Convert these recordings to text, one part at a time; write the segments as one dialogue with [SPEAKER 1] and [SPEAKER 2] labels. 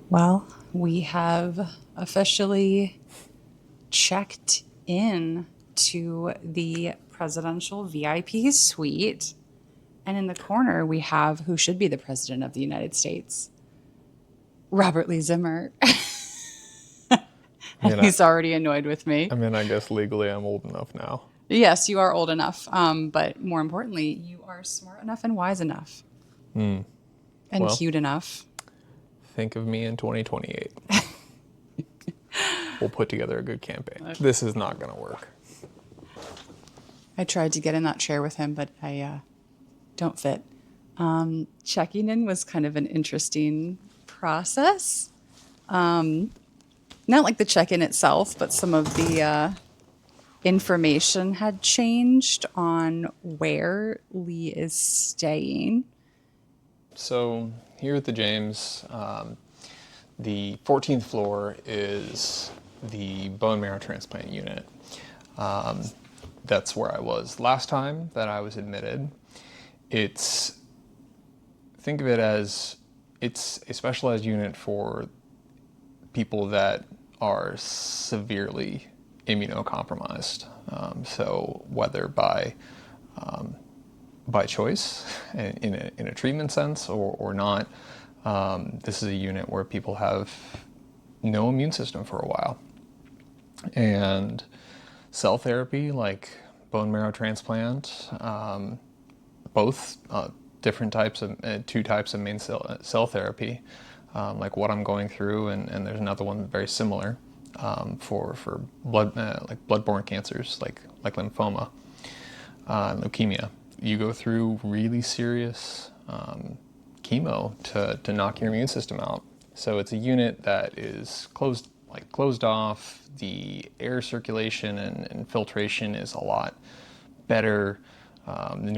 [SPEAKER 1] Well, we have officially checked in to the presidential VIP suite. And in the corner, we have who should be the president of the United States, Robert Lee Zimmer.
[SPEAKER 2] I
[SPEAKER 1] And
[SPEAKER 2] mean, I,
[SPEAKER 1] he's already annoyed with
[SPEAKER 2] I
[SPEAKER 1] me.
[SPEAKER 2] mean, I guess legally I'm old enough now.
[SPEAKER 1] Yes, you are old enough. But more importantly, you are smart enough and wise enough and
[SPEAKER 2] Well,
[SPEAKER 1] cute enough.
[SPEAKER 2] think of me in 2028. We'll put together a good campaign. This is not going to work.
[SPEAKER 1] I tried to get in that chair with him, but I don't fit. Checking in was kind of an interesting process. Not like the check-in itself, but some of the information had changed on where Lee is staying.
[SPEAKER 2] So here at the James, the 14th floor is the bone marrow transplant unit. That's where I was last time that I was admitted. Think of it as it's a specialized unit for people that are severely immunocompromised. So whether by choice in a treatment sense or not, this is a unit where people have no immune system for a while. And cell therapy, like bone marrow transplant, both different types of two types of main cell therapy, like what I'm going through, and there's another one very similar for blood like bloodborne cancers like lymphoma, leukemia. You go through really serious chemo to knock your immune system out. So it's a unit that is closed off. The air circulation and filtration is a lot better. The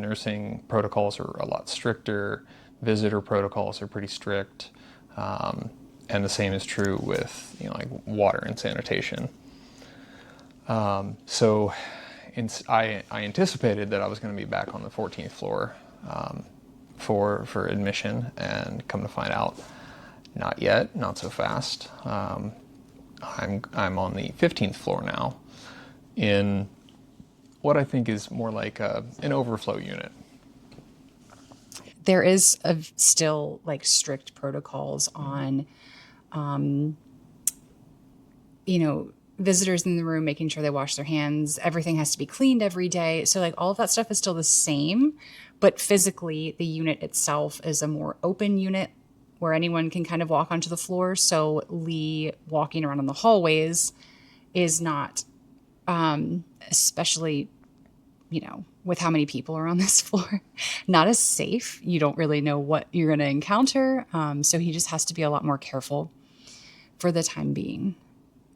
[SPEAKER 2] nursing protocols are a lot stricter. Visitor protocols are pretty strict, and the same is true with like water and sanitation. So I anticipated that I was going to be back on the 14th floor for admission, and come to find out, not yet, not so fast. I'm on the 15th floor now, in what I think is more like an overflow unit.
[SPEAKER 1] There is still like strict protocols on, visitors in the room, making sure they wash their hands. Everything has to be cleaned every day. So like all of that stuff is still the same, but physically the unit itself is a more open unit where anyone can kind of walk onto the floor. So Lee walking around in the hallways is not, especially, with how many people are on this floor, not as safe. You don't really know what you're going to encounter. So he just has to be a lot more careful for the time being.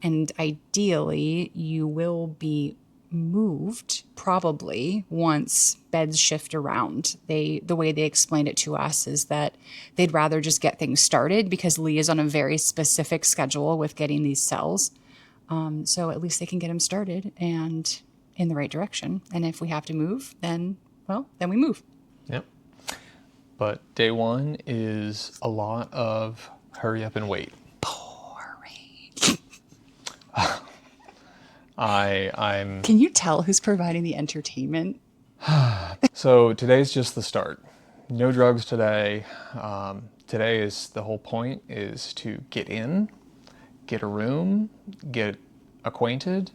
[SPEAKER 1] And ideally, you will be moved probably once beds shift around. The way they explained it to us is that they'd rather just get things started because Lee is on a very specific schedule with getting these cells. So at least they can get him started and in the right direction. And if we have to move, then we move.
[SPEAKER 2] Yep. But day one is a lot of hurry up and wait.
[SPEAKER 1] Boring.
[SPEAKER 2] I'm
[SPEAKER 1] Can you tell who's providing the entertainment?
[SPEAKER 2] So today's just the start. No drugs today. Today is the whole point is to get in, get a room, get acquainted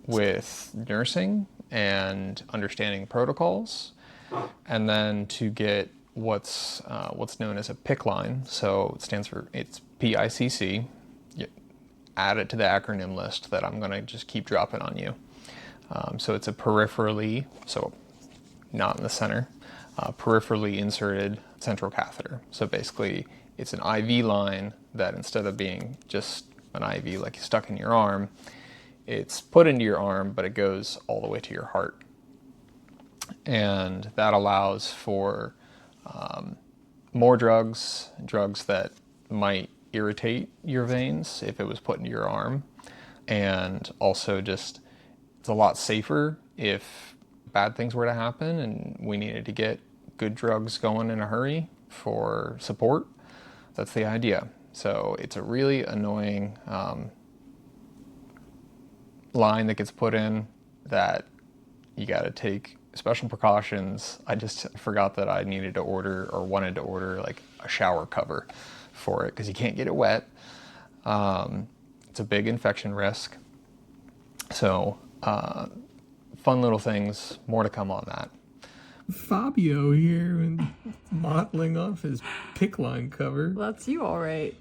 [SPEAKER 2] with nursing and understanding protocols, and then to get what's known as a PICC line. So it's PICC. You add it to the acronym list that I'm going to just keep dropping on you. So it's a peripherally, so not in the center, peripherally inserted central catheter. So basically, it's an IV line that instead of being just an IV like stuck in your arm, it's put into your arm, but it goes all the way to your heart. And that allows for more drugs that might irritate your veins if it was put into your arm. And also just, it's a lot safer if bad things were to happen and we needed to get good drugs going in a hurry for support. That's the idea. So it's a really annoying line that gets put in that you got to take special precautions. I just forgot that I needed to order or wanted to order like a shower cover for it because you can't get it wet. It's a big infection risk. So fun little things, more to come on that.
[SPEAKER 3] Fabio here and modeling off his PICC Line cover.
[SPEAKER 1] Well, that's you, all right.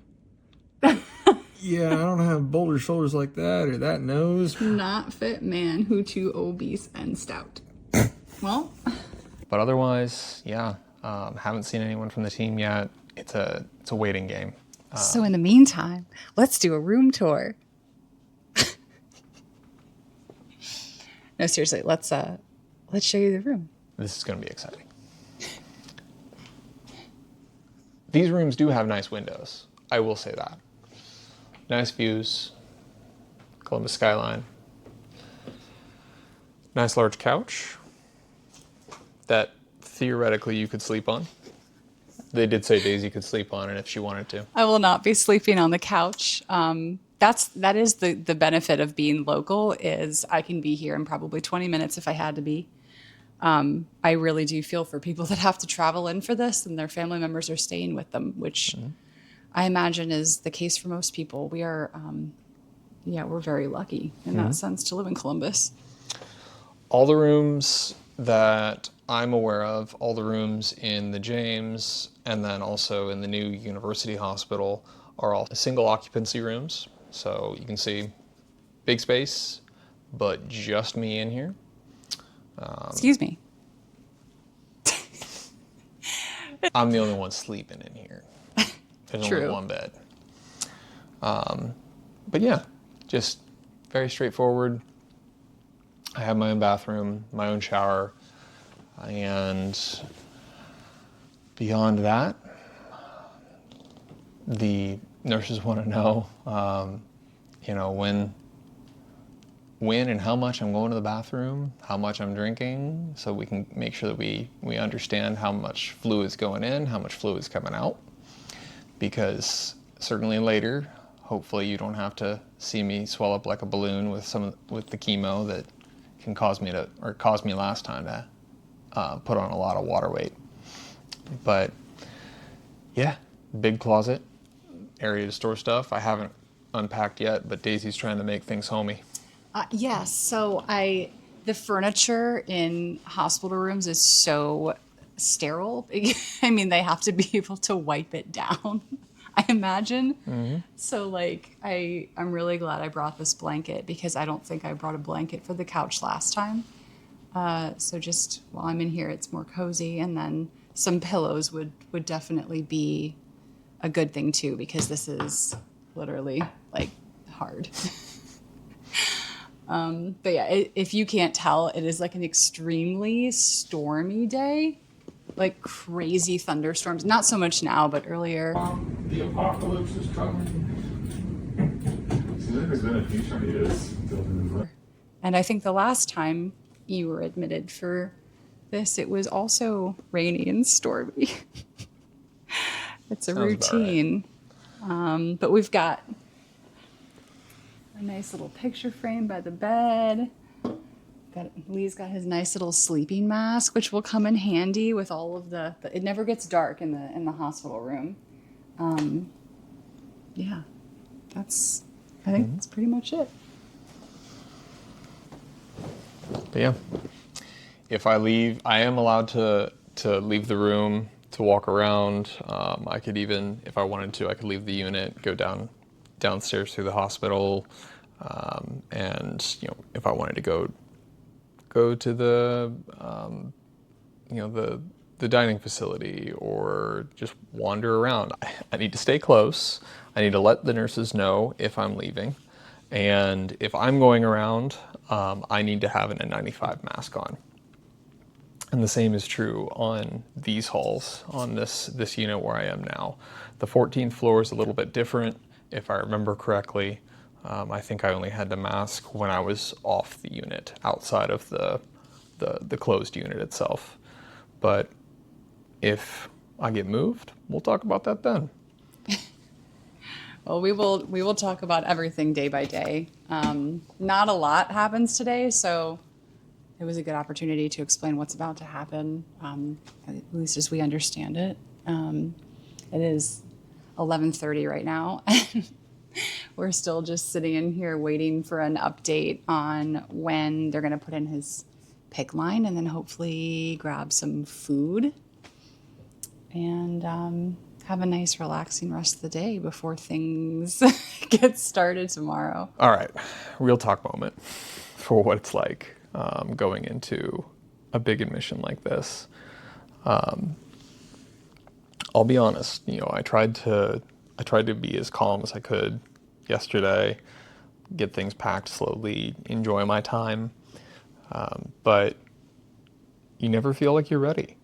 [SPEAKER 3] Yeah, I don't have boulder shoulders like that or that nose.
[SPEAKER 1] Not fit man who too obese and stout. Well,
[SPEAKER 2] But otherwise, yeah, haven't seen anyone from the team yet. It's a waiting game.
[SPEAKER 1] so in the meantime, let's do a room tour. No, seriously, let's show you the room.
[SPEAKER 2] This is going to be exciting. These rooms do have nice windows. I will say that. Nice views. Columbus skyline. Nice large couch that theoretically you could sleep on. They did say Daisy could sleep on it if she wanted to.
[SPEAKER 1] I will not be sleeping on the couch. That is the benefit of being local is I can be here in probably 20 minutes if I had to be. I really do feel for people that have to travel in for this and their family members are staying with them, which I imagine is the case for most people. We are, we're very lucky in that sense to live in Columbus.
[SPEAKER 2] All the rooms that I'm aware of, all the rooms in the James and then also in the new University Hospital are all single occupancy rooms. So you can see big space, but just me in here.
[SPEAKER 1] Excuse me.
[SPEAKER 2] I'm the only one sleeping in here. There's only
[SPEAKER 1] True.
[SPEAKER 2] one bed. But yeah, just very straightforward. I have my own bathroom, my own shower, and beyond that, the nurses want to know, when and how much I'm going to the bathroom, how much I'm drinking, so we can make sure that we understand how much fluid's going in, how much fluid's coming out. Because certainly later, hopefully you don't have to see me swell up like a balloon with the chemo that can caused me last time to put on a lot of water weight. But yeah, big closet, area to store stuff. I haven't unpacked yet, but Daisy's trying to make things homey.
[SPEAKER 1] Yes. So the furniture in hospital rooms is so sterile. I mean, they have to be able to wipe it down, I imagine. Mm-hmm. So I'm really glad I brought this blanket because I don't think I brought a blanket for the couch last time. So just while I'm in here, it's more cozy. And then some pillows would definitely be a good thing too, because this is literally hard. But yeah, if you can't tell, it is an extremely stormy day, crazy thunderstorms. Not so much now, but earlier.
[SPEAKER 4] The apocalypse is coming. Seems like there's been a few tornadoes.
[SPEAKER 1] And I think the last time you were admitted for this, it was also rainy and stormy. It's a
[SPEAKER 2] Sounds
[SPEAKER 1] routine. But we've got a nice little picture frame by the bed. Lee's got his nice little sleeping mask, which will come in handy with all of it never gets dark in the hospital room. Yeah, I think that's pretty much it.
[SPEAKER 2] But yeah, if I leave, I am allowed to leave the room, to walk around. I could even, if I wanted to, I could leave the unit, go downstairs through the hospital, and if I wanted to go to the the dining facility or just wander around. I need to stay close. I need to let the nurses know if I'm leaving, and if I'm going around, I need to have an N95 mask on. And the same is true on these halls, on this unit where I am now. The 14th floor is a little bit different, if I remember correctly. I think I only had to mask when I was off the unit, outside of the closed unit itself. But if I get moved, we'll talk about that then.
[SPEAKER 1] Well, we will talk about everything day by day. Not a lot happens today, so it was a good opportunity to explain what's about to happen, at least as we understand it. It is 11:30 right now, and we're still just sitting in here waiting for an update on when they're going to put in his PICC line, and then hopefully grab some food and have a nice relaxing rest of the day before things get started tomorrow.
[SPEAKER 2] All right, real talk moment for what it's like going into a big admission like this. I'll be honest, I tried to be as calm as I could yesterday, get things packed slowly, enjoy my time, but you never feel like you're ready.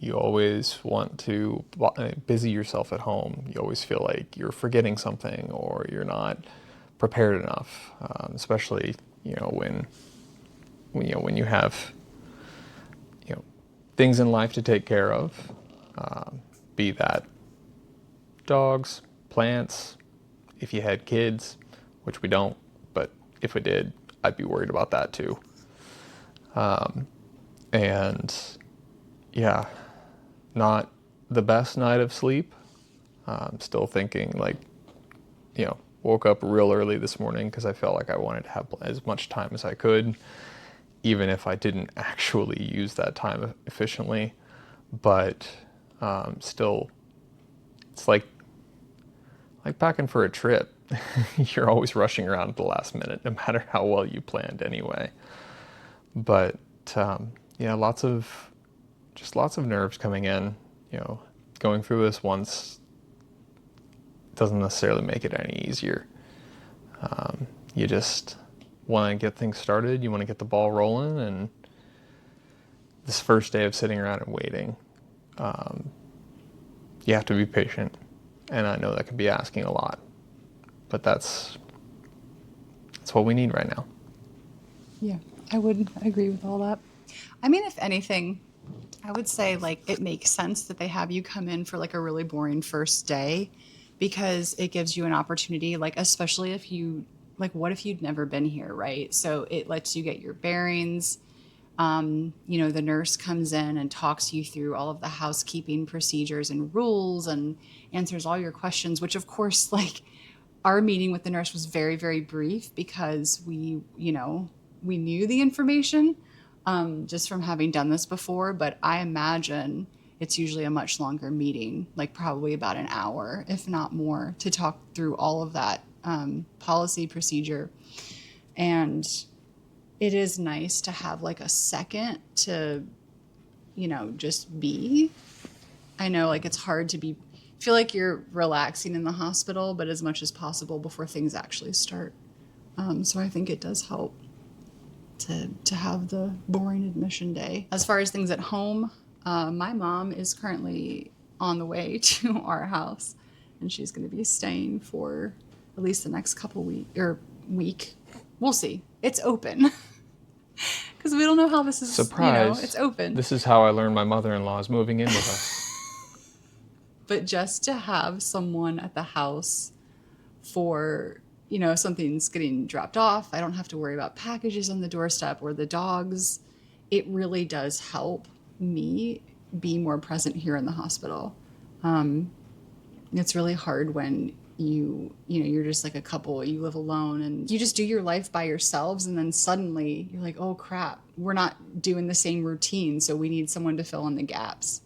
[SPEAKER 2] You always want to busy yourself at home. You always feel like you're forgetting something or you're not prepared enough, especially when you have things in life to take care of, be that dogs, plants, if you had kids, which we don't, but if we did, I'd be worried about that too. And yeah, not the best night of sleep. Still thinking woke up real early this morning because I felt like I wanted to have as much time as I could, even if I didn't actually use that time efficiently. But still, it's like packing for a trip. You're always rushing around at the last minute, no matter how well you planned anyway. But lots of nerves coming in. Going through this once doesn't necessarily make it any easier. You just want to get things started. You want to get the ball rolling, and this first day of sitting around and waiting, you have to be patient. And I know that can be asking a lot, but that's what we need right now.
[SPEAKER 1] Yeah, I would agree with all that. I mean, if anything, I would say it makes sense that they have you come in for a really boring first day, because it gives you an opportunity, especially if you, what if you'd never been here, right? So it lets you get your bearings. The nurse comes in and talks you through all of the housekeeping procedures and rules and answers all your questions, which of course, our meeting with the nurse was very, very brief because we knew the information just from having done this before, but I imagine it's usually a much longer meeting, probably about an hour, if not more, to talk through all of that policy procedure. And it is nice to have a second to, just be. I know it's hard to feel like you're relaxing in the hospital, but as much as possible before things actually start. So I think it does help to have the boring admission day. As far as things at home, my mom is currently on the way to our house, and she's going to be staying for at least the next couple week. We'll see. It's open. Because we don't know how this is.
[SPEAKER 2] Surprise.
[SPEAKER 1] It's open.
[SPEAKER 2] This is how I learned my mother-in-law is moving in with us.
[SPEAKER 1] But just to have someone at the house for, something's getting dropped off, I don't have to worry about packages on the doorstep or the dogs. It really does help me be more present here in the hospital. It's really hard when you're just a couple, you live alone and you just do your life by yourselves, and then suddenly you're like, oh crap, we're not doing the same routine, so we need someone to fill in the gaps.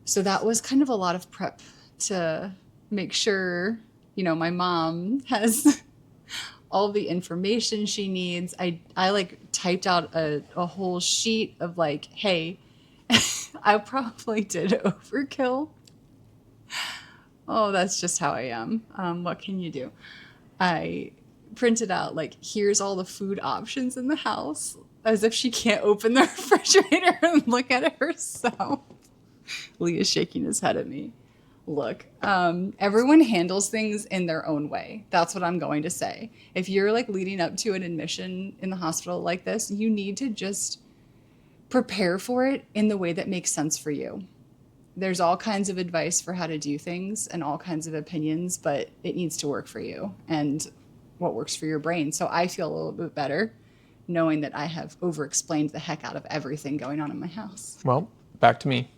[SPEAKER 1] So that was kind of a lot of prep to make sure my mom has all the information she needs. I typed out a whole sheet of hey, I probably did overkill. Oh, that's just how I am. What can you do? I printed out here's all the food options in the house, as if she can't open the refrigerator and look at it herself. Leah's shaking his head at me. Look, everyone handles things in their own way. That's what I'm going to say. If you're leading up to an admission in the hospital like this, you need to just prepare for it in the way that makes sense for you. there's all kinds of advice for how to do things and all kinds of opinions, but it needs to work for you and what works for your brain. So I feel a little bit better knowing that I have over-explained the heck out of everything going on in my house.
[SPEAKER 2] Well, back to me.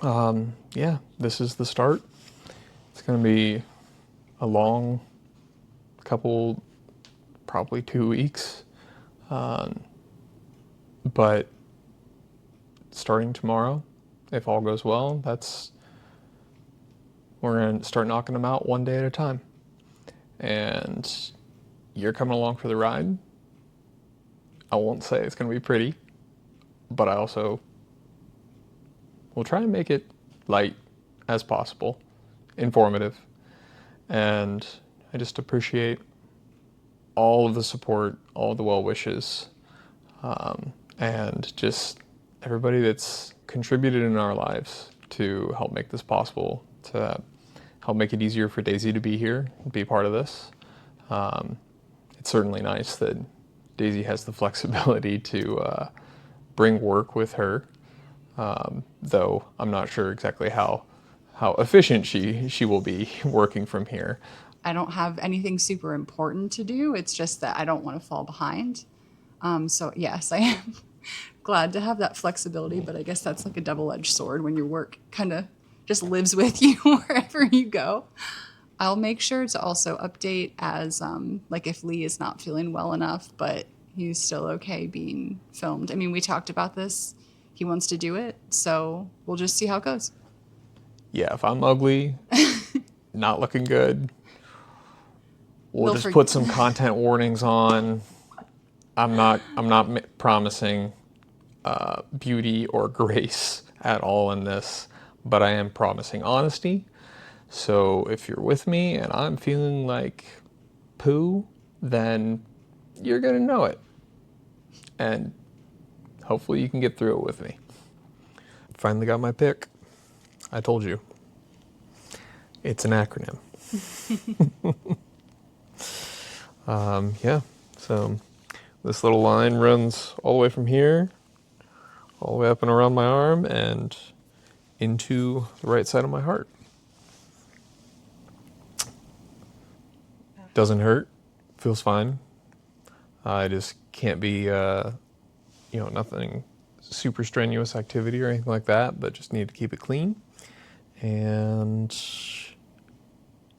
[SPEAKER 2] Yeah, this is the start. It's going to be a long couple, probably 2 weeks. But starting tomorrow, if all goes well, we're going to start knocking them out one day at a time. And you're coming along for the ride. I won't say it's going to be pretty, but I also will try and make it light as possible, informative. And I just appreciate all of the support, all of the well wishes, and just everybody that's contributed in our lives to help make this possible, to help make it easier for Daisy to be here and be part of this. It's certainly nice that Daisy has the flexibility to bring work with her, though I'm not sure exactly how efficient she will be working from here.
[SPEAKER 1] I don't have anything super important to do. It's just that I don't want to fall behind. So yes, I am glad to have that flexibility, but I guess that's like a double-edged sword when your work kind of just lives with you wherever you go. I'll make sure to also update as like if Lee is not feeling well enough, but he's still okay being filmed. I mean, we talked about this. He wants to do it, so we'll just see how it goes.
[SPEAKER 2] Yeah, if I'm ugly, not looking good, we'll
[SPEAKER 1] They'll
[SPEAKER 2] just put some content warnings on. I'm not promising beauty or grace at all in this, but I am promising honesty. So if you're with me and I'm feeling like poo, then you're gonna know it. And hopefully you can get through it with me. Finally got my pick. I told you. It's an acronym. Yeah, so this little line runs all the way from here, all the way up and around my arm, and into the right side of my heart. Doesn't hurt, feels fine. I just can't be, nothing super strenuous activity or anything like that, but just need to keep it clean. And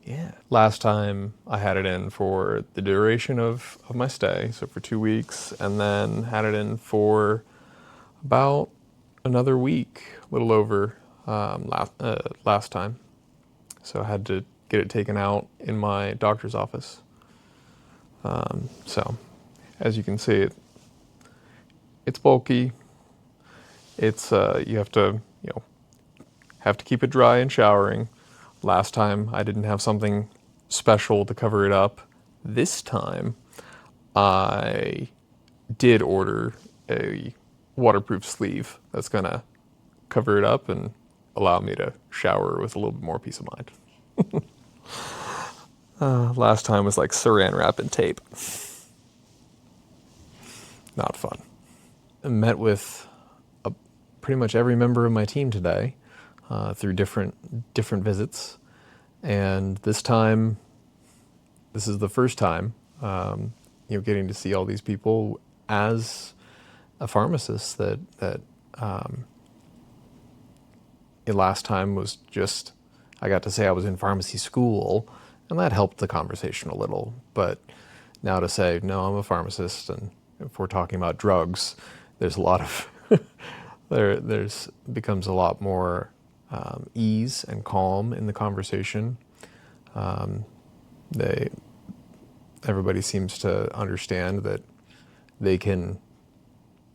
[SPEAKER 2] yeah, last time I had it in for the duration of my stay, so for 2 weeks, and then had it in for about another week, a little over last time. So I had to get it taken out in my doctor's office. So as you can see, it's bulky. It's you have to keep it dry and showering. Last time I didn't have something special to cover it up. This time I did order a waterproof sleeve that's gonna cover it up and allow me to shower with a little bit more peace of mind. Last time was like saran wrap and tape. Not fun. I met with pretty much every member of my team today through different visits, and this is the first time getting to see all these people as a pharmacist that last time was just I got to say I was in pharmacy school, and that helped the conversation a little. But now to say, no, I'm a pharmacist, and if we're talking about drugs, there's a lot of there's becomes a lot more ease and calm in the conversation. Everybody seems to understand that they can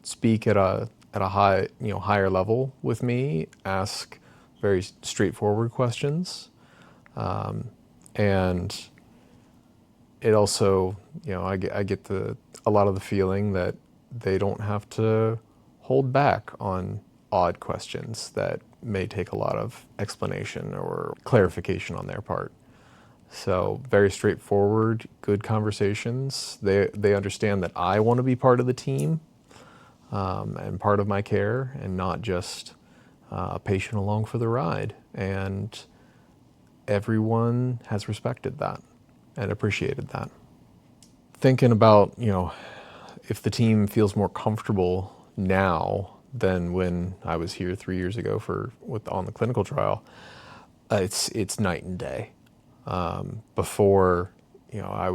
[SPEAKER 2] speak at a higher level with me, ask very straightforward questions, and it also I get a lot of the feeling that they don't have to hold back on odd questions that may take a lot of explanation or clarification on their part. So very straightforward, good conversations. They understand that I want to be part of the team and part of my care, and not just a patient along for the ride, and everyone has respected that and appreciated that. Thinking about, if the team feels more comfortable now than when I was here 3 years ago on the clinical trial, it's night and day. Before, I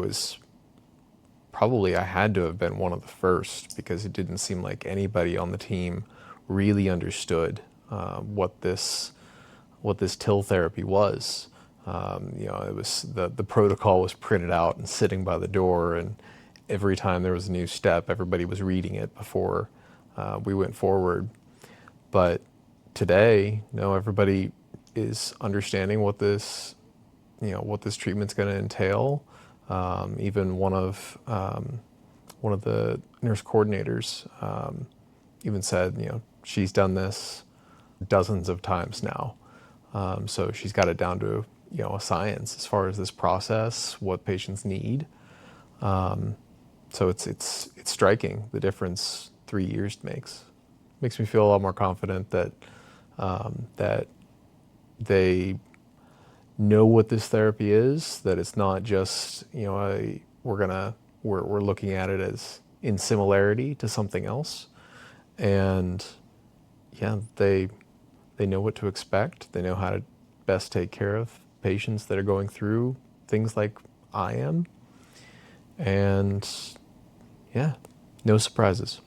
[SPEAKER 2] had to have been one of the first, because it didn't seem like anybody on the team really understood what this TIL therapy was. It was the protocol was printed out and sitting by the door, and every time there was a new step, everybody was reading it before we went forward. But today, everybody is understanding what this treatment's going to entail. Even one of the nurse coordinators even said, she's done this dozens of times now. So she's got it down to, a science as far as this process, what patients need. So it's striking the difference 3 years makes. Makes me feel a lot more confident that that they know what this therapy is, that it's not just, we're looking at it as in similarity to something else. And yeah, they know what to expect. They know how to best take care of patients that are going through things like I am. And yeah, no surprises.